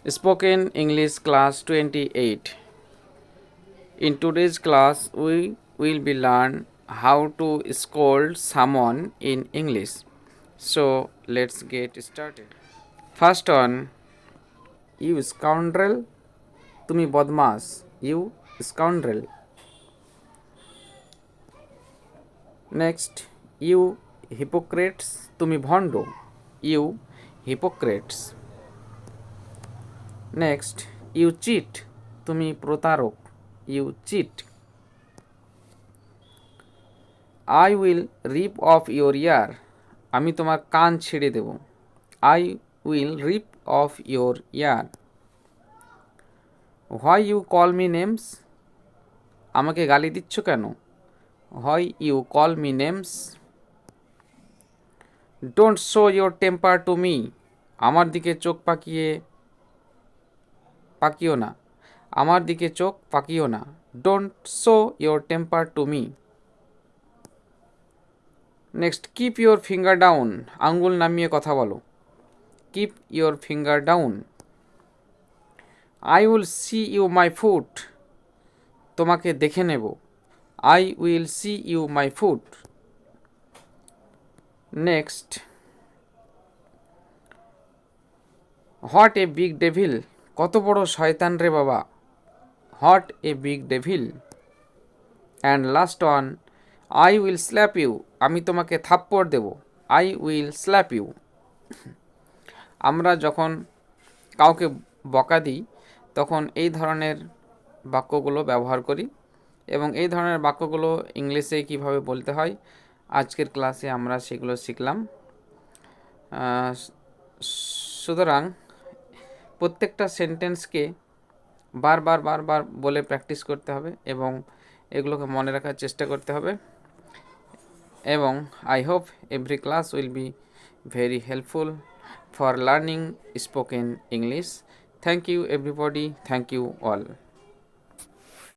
Spoken English class 28. In today's class, we will be learn how to scold someone in English. So let's get started. First one, you scoundrel, তুমি বদমাস, you scoundrel. Next, you hypocrites, তুমি ভণ্ড, you hypocrites. Next you cheat, তুমি প্রতারক, you cheat. I will rip off your ear, আমি তোমার কান ছেড়ে দেব, I will rip off your ear. Why you call me names, আমাকে গালি দিচ্ছ কেন, why you call me names. Don't show your temper to me, আমার দিকে চোখ পাকিও না, আমার দিকে চোখ পাকিও না। Don't show your temper to me. Next, keep your finger down, আঙ্গুল নামিয়ে কথা বলো, keep your finger down. I will see you my foot, তোমাকে দেখে নেব, I will see you my foot. Next, what a big devil, কত বড় শয়তান রে বাবা, what a big devil. And last one, I will slap you, আমি তোমাকে থাপ্পড় দেব, আই উইল স্ল্যাপ ইউ। আমরা যখন কাউকে বকা দিই তখন এই ধরনের বাক্যগুলো ব্যবহার করি, এবং এই ধরনের বাক্যগুলো ইংলিশে কিভাবে বলতে হয় আজকের ক্লাসে আমরা সেগুলো শিখলাম। সুতরাং প্রত্যেকটা সেন্টেন্সকে বারবার বলে প্র্যাকটিস করতে হবে এবং এগুলোকে মনে রাখার চেষ্টা করতে হবে। এবং I hope every class will be very helpful for learning spoken English. Thank you everybody, thank you all.